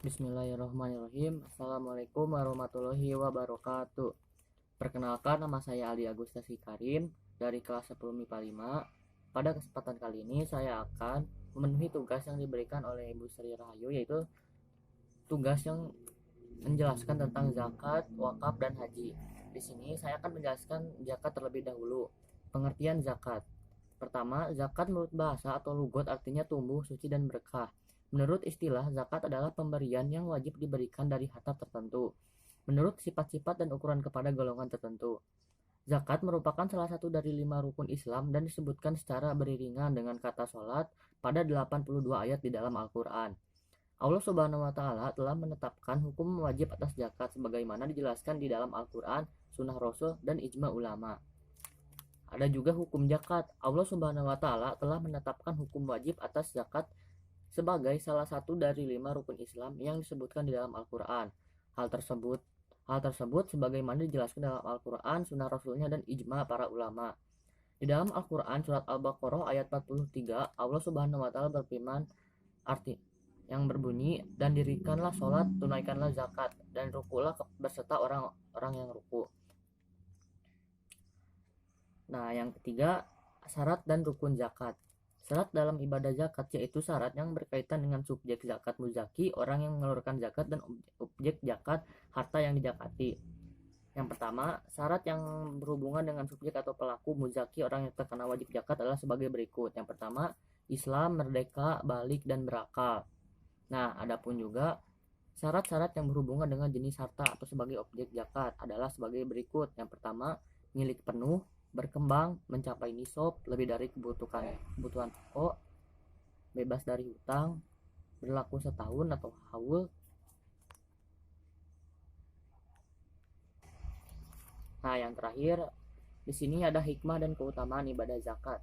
Bismillahirrahmanirrahim. Assalamualaikum warahmatullahi wabarakatuh. Perkenalkan, nama saya Ali Agustasi Karim dari kelas 10 MIPA 5. Pada kesempatan kali ini saya akan memenuhi tugas yang diberikan oleh Ibu Sri Rahayu, yaitu tugas yang menjelaskan tentang zakat, wakaf, dan haji. Di sini saya akan menjelaskan zakat terlebih dahulu. Pengertian zakat. Pertama, zakat menurut bahasa atau lugot artinya tumbuh, suci, dan berkah. Menurut istilah, zakat adalah pemberian yang wajib diberikan dari harta tertentu, menurut sifat-sifat dan ukuran kepada golongan tertentu. Zakat merupakan salah satu dari 5 rukun Islam dan disebutkan secara beriringan dengan kata sholat pada 82 ayat di dalam Al-Quran. Allah Subhanahu wa Ta'ala telah menetapkan hukum wajib atas zakat sebagaimana dijelaskan di dalam Al-Quran, Sunnah Rasul, dan ijma ulama. Ada juga hukum zakat. Allah Subhanahu wa Ta'ala telah menetapkan hukum wajib atas zakat sebagai salah satu dari 5 rukun Islam yang disebutkan di dalam Al-Quran. Hal tersebut sebagaimana dijelaskan dalam Al-Quran, Sunnah Rasulnya, dan ijma para ulama. Di dalam Al-Quran surat Al-Baqarah ayat 43, Allah Subhanahu wa Ta'ala berfirman arti yang berbunyi, dan dirikanlah sholat, tunaikanlah zakat, dan rukulah berserta orang-orang yang ruku. Nah, yang ketiga, syarat dan rukun zakat. Syarat dalam ibadah zakat yaitu syarat yang berkaitan dengan subjek zakat muzaki, orang yang mengeluarkan zakat, dan objek zakat, harta yang dizakati. Yang pertama, syarat yang berhubungan dengan subjek atau pelaku muzaki, orang yang terkena wajib zakat, adalah sebagai berikut. Yang pertama, Islam, merdeka, balik, dan berakal. Nah, adapun juga syarat-syarat yang berhubungan dengan jenis harta atau sebagai objek zakat adalah sebagai berikut. Yang pertama, milik penuh, berkembang, mencapai nisab, lebih dari kebutuhan pokok, bebas dari hutang, berlaku setahun atau haul. Nah, yang terakhir, di sini ada hikmah dan keutamaan ibadah zakat.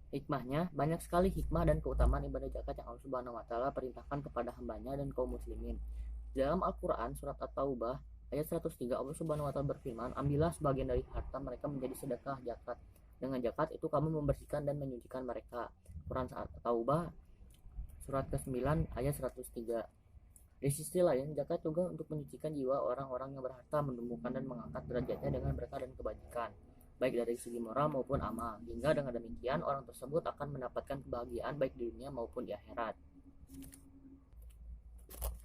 Hikmahnya, banyak sekali hikmah dan keutamaan ibadah zakat yang Allah Subhanahu wa Ta'ala perintahkan kepada hambanya dan kaum muslimin. Dalam Al-Quran surat At-Taubah ayat 103, Allah Subhanahu wa Ta'ala berfirman, ambillah sebagian dari harta mereka menjadi sedekah zakat. Dengan zakat itu kamu membersihkan dan menyucikan mereka. Quran At-Taubah surat ke-9 ayat 103. Di sisi lain, zakat juga untuk menyucikan jiwa orang-orang yang berharta, menumbuhkan dan mengangkat derajatnya dengan berkah dan kebajikan, baik dari segi moral maupun amal, hingga dengan demikian orang tersebut akan mendapatkan kebahagiaan baik di dunia maupun di akhirat.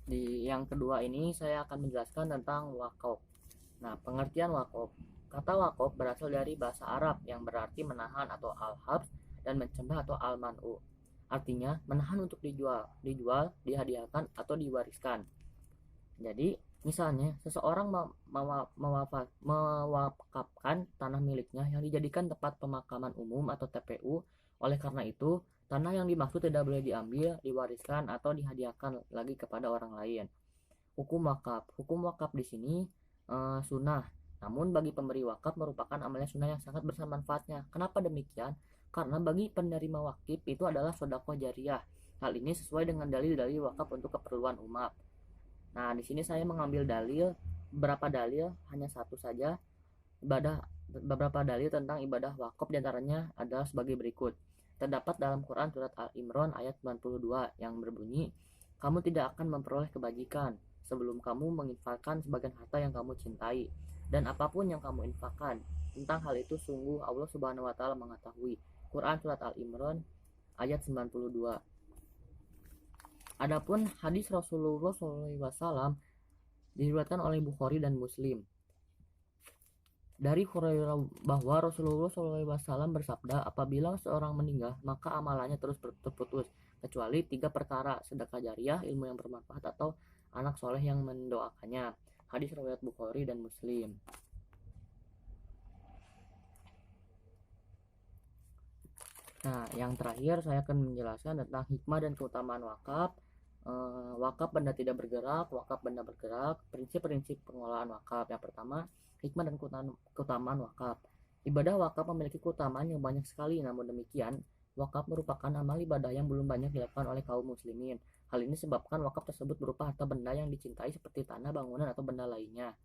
Di yang kedua ini saya akan menjelaskan tentang wakaf. Nah, pengertian wakaf. Kata wakaf berasal dari bahasa Arab yang berarti menahan atau al-habs dan mencegah atau al-man'u. Artinya menahan untuk dijual, dihadiahkan, atau diwariskan. Jadi, misalnya seseorang mewakafkan tanah miliknya yang dijadikan tempat pemakaman umum atau TPU. Oleh karena itu, tanah yang dimaksud tidak boleh diambil, diwariskan, atau dihadiahkan lagi kepada orang lain. Hukum wakaf. Hukum wakaf di sini sunnah. Namun bagi pemberi wakaf merupakan amalan sunnah yang sangat besar manfaatnya. Kenapa demikian? Karena bagi penerima wakif itu adalah sedekah jariyah. Hal ini sesuai dengan dalil-dalil wakaf untuk keperluan umat. Nah, di sini saya mengambil beberapa dalil, hanya satu saja. Beberapa dalil tentang ibadah wakaf diantaranya adalah sebagai berikut. Terdapat dalam Quran surat Al-Imran ayat 92 yang berbunyi, kamu tidak akan memperoleh kebajikan sebelum kamu menginfakkan sebagian harta yang kamu cintai, dan apapun yang kamu infakkan. Tentang hal itu sungguh Allah Subhanahu wa Ta'ala mengetahui. Quran surat Al-Imran ayat 92. Adapun hadis Rasulullah SAW diriwayatkan oleh Bukhari dan Muslim. Dari Hurairah bahwa Rasulullah SAW bersabda, apabila seorang meninggal maka amalannya terus terputus kecuali 3 perkara: sedekah jariyah, ilmu yang bermanfaat, atau anak soleh yang mendoakannya. Hadis riwayat Bukhari dan Muslim. Nah, yang terakhir saya akan menjelaskan tentang hikmah dan keutamaan wakaf. Wakaf benda tidak bergerak, wakaf benda bergerak, prinsip-prinsip pengelolaan wakaf. Yang pertama, hikmah dan keutamaan wakaf. Ibadah wakaf memiliki keutamaan yang banyak sekali, namun demikian, wakaf merupakan amal ibadah yang belum banyak dilakukan oleh kaum muslimin. Hal ini sebabkan wakaf tersebut berupa harta benda yang dicintai seperti tanah, bangunan, atau benda lainnya.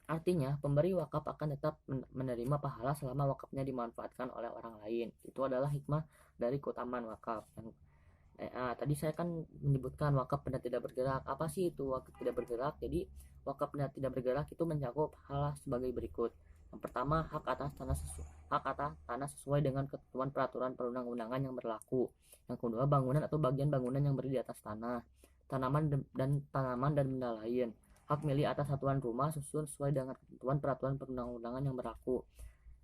Artinya, pemberi wakaf akan tetap menerima pahala selama wakafnya dimanfaatkan oleh orang lain. Itu adalah hikmah dari keutamaan wakaf. Tadi saya kan menyebutkan wakaf benda tidak bergerak. Apa sih itu wakaf tidak bergerak? Jadi wakaf benda tidak bergerak itu mencakup hal sebagai berikut. Yang pertama, hak atas tanah sesuai dengan ketentuan peraturan perundang-undangan yang berlaku. Yang kedua, bangunan atau bagian bangunan yang berdiri di atas tanah, tanaman dan benda lain. Hak milik atas satuan rumah susun sesuai dengan ketentuan peraturan perundang-undangan yang berlaku.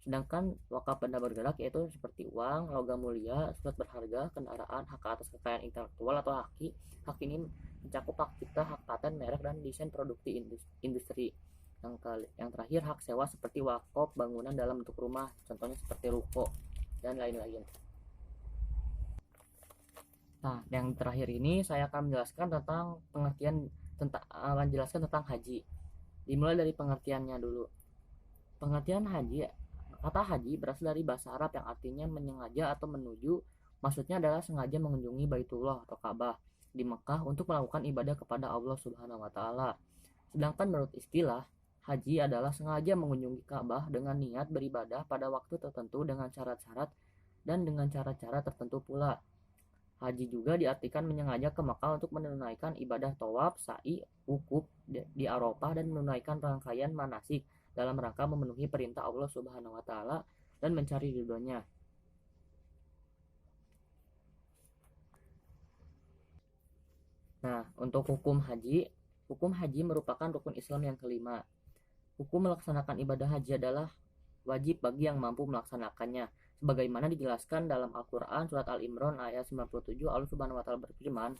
Sedangkan wakaf benda bergerak yaitu seperti uang, logam mulia, surat berharga, kendaraan, hak atas kekayaan intelektual atau haki. Hak ini mencakup hak cipta, hak paten, merek, dan desain produksi industri. Yang terakhir hak sewa seperti wakaf bangunan dalam bentuk rumah, contohnya seperti ruko dan lain-lain. Nah, yang terakhir ini saya akan menjelaskan tentang haji. Dimulai dari pengertiannya dulu. Pengertian haji. Kata haji berasal dari bahasa Arab yang artinya menyengaja atau menuju. Maksudnya adalah sengaja mengunjungi Baitullah atau Ka'bah di Mekah untuk melakukan ibadah kepada Allah Subhanahu wa taala. Sedangkan menurut istilah, haji adalah sengaja mengunjungi Ka'bah dengan niat beribadah pada waktu tertentu dengan syarat-syarat dan dengan cara-cara tertentu pula. Haji juga diartikan menyengaja ke Mekah untuk menunaikan ibadah tawaf, sa'i, wukuf di Arafah dan menunaikan rangkaian manasik dalam rangka memenuhi perintah Allah Subhanahu wa taala dan mencari ridhonya. Nah, untuk hukum haji merupakan rukun Islam yang kelima. Hukum melaksanakan ibadah haji adalah wajib bagi yang mampu melaksanakannya. Sebagaimana dijelaskan dalam Al-Quran surat Al-Imran ayat 97, Allah Subhanahu wa taala berfirman,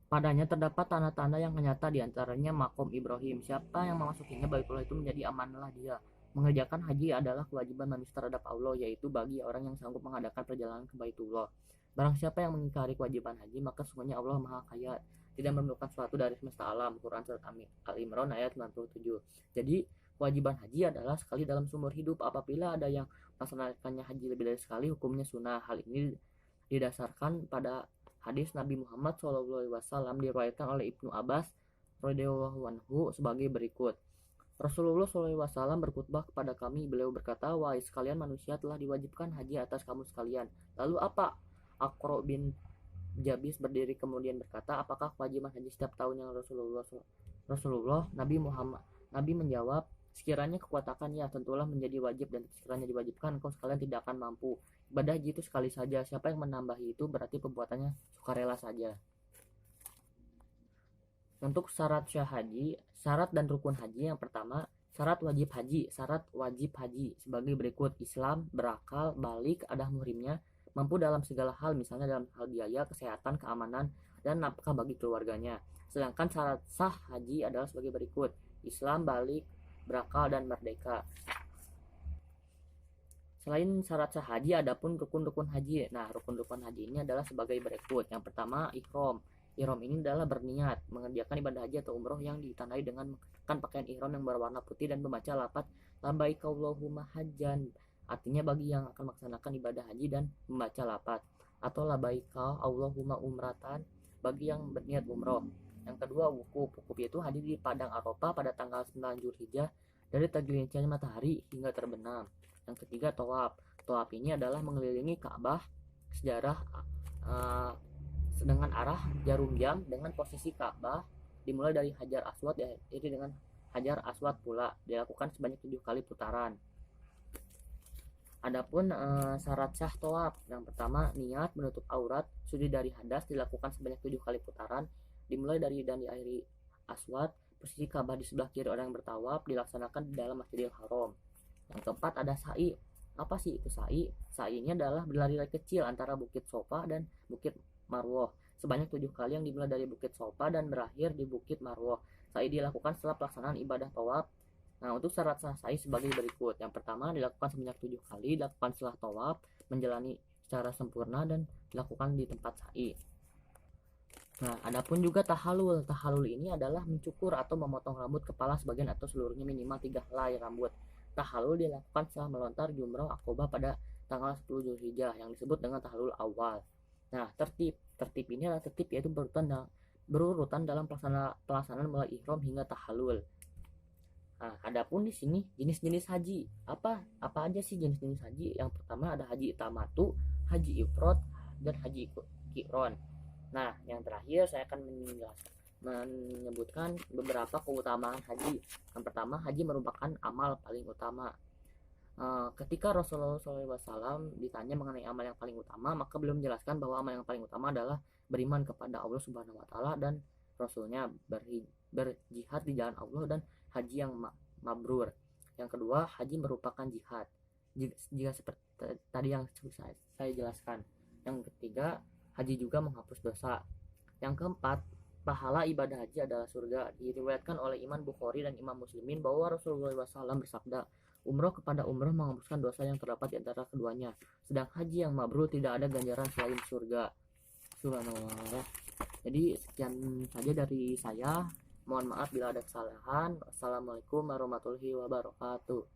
padanya terdapat tanda-tanda yang nyata, diantaranya makom Ibrahim. Siapa yang memasukinya Baitullah itu menjadi amanlah dia. Mengerjakan haji adalah kewajiban manusia terhadap Allah, yaitu bagi orang yang sanggup mengadakan perjalanan ke Baitullah. Barang siapa yang mengingkari kewajiban haji, maka sungguhnya Allah Maha Kaya, tidak memerlukan sesuatu dari semesta alam. Quran surat Al-Imran ayat 97. Jadi kewajiban haji adalah sekali dalam seumur hidup. Apabila ada yang melaksanakannya haji lebih dari sekali, hukumnya sunnah. Hal ini didasarkan pada hadis Nabi Muhammad SAW diriwayatkan oleh Ibnu Abbas radhiyallahu anhu sebagai berikut. Rasulullah SAW berkhutbah kepada kami. Beliau berkata, wahai sekalian manusia, telah diwajibkan haji atas kamu sekalian. Lalu apa? Aqra bin Jabis berdiri kemudian berkata, apakah kewajiban haji setiap tahunnya Rasulullah? Nabi menjawab, sekiranya kekuatakan ya tentulah menjadi wajib, dan sekiranya diwajibkan engkau sekalian tidak akan mampu. Ibadah haji itu sekali saja. Siapa yang menambahi itu berarti perbuatannya sukarela saja. Untuk syarat syah haji, syarat dan rukun haji. Yang pertama, syarat wajib haji. Syarat wajib haji sebagai berikut: Islam, berakal, balik, ada muhrimnya, mampu dalam segala hal, misalnya dalam hal biaya, kesehatan, keamanan, dan nafkah bagi keluarganya. Sedangkan syarat sah haji adalah sebagai berikut: Islam, balik, berakal, dan merdeka. Selain syarat sah haji, adapun rukun-rukun haji. Nah, rukun-rukun haji ini adalah sebagai berikut. Yang pertama, ihram. Ihram ini adalah berniat mengerjakan ibadah haji atau umroh yang ditandai dengan mengenakan pakaian ihram yang berwarna putih dan membaca lafaz labbaik Allahumma hajjan. Artinya bagi yang akan melaksanakan ibadah haji dan membaca lafaz, atau labbaik Allahumma umratan bagi yang berniat umroh. Yang kedua, wukuf. Wukuf yaitu hadir di padang Arafah pada tanggal 9 Zulhijjah dari tergelincirnya matahari hingga terbenam. Yang ketiga, tawaf. Tawaf ini adalah mengelilingi Ka'bah dengan arah jarum jam dengan posisi Ka'bah dimulai dari Hajar Aswad, yaitu dengan Hajar Aswad pula dilakukan sebanyak 7 kali putaran. Adapun syarat sah tawaf, yang pertama niat menutup aurat suci dari hadas dilakukan sebanyak 7 kali putaran dimulai dari dan diakhiri Aswad. Posisi Ka'bah di sebelah kiri orang yang bertawaf dilaksanakan di dalam Masjidil Haram. Yang keempat, ada sa'i. Apa sih itu sa'i? Sa'i ini adalah berlari-lari kecil antara Bukit Sofa dan Bukit Marwah sebanyak 7 kali yang dimulai dari Bukit Sofa dan berakhir di Bukit Marwah. Sa'i dilakukan setelah pelaksanaan ibadah tawaf. Nah, untuk syarat sah sa'i sebagai berikut. Yang pertama, dilakukan sebanyak 7 kali, dilakukan setelah tawaf, menjalani secara sempurna, dan dilakukan di tempat sa'i. Nah, adapun juga tahalul. Tahalul ini adalah mencukur atau memotong rambut kepala sebagian atau seluruhnya minimal 3 helai rambut. Tahalul dilakukan setelah melontar jumrah Aqobah pada tanggal 10 Zulhijjah yang disebut dengan tahalul awal. Nah, tertib ini adalah tertib yaitu berurutan dalam pelaksanaan mulai ihram hingga tahalul. Nah, adapun di sini jenis-jenis haji. Apa aja sih jenis-jenis haji? Yang pertama ada haji tamatu, haji ifrad, dan haji qiron. Nah, yang terakhir saya akan menyebutkan beberapa keutamaan haji. Yang pertama, haji merupakan amal paling utama. Ketika Rasulullah SAW ditanya mengenai amal yang paling utama, maka beliau menjelaskan bahwa amal yang paling utama adalah beriman kepada Allah Subhanahu Wa Taala dan Rasulnya, berjihad di jalan Allah, dan haji yang mabrur. Yang kedua, haji merupakan jihad. Jika seperti tadi yang saya jelaskan. Yang ketiga, haji juga menghapus dosa. Yang keempat, pahala ibadah haji adalah surga. Diriwayatkan oleh Imam Bukhari dan Imam Muslimin bahwa Rasulullah SAW bersabda, umroh kepada umroh menghapuskan dosa yang terdapat di antara keduanya. Sedang haji yang mabrur tidak ada ganjaran selain surga. Subhanallah. Jadi sekian saja dari saya. Mohon maaf bila ada kesalahan. Wassalamualaikum warahmatullahi wabarakatuh.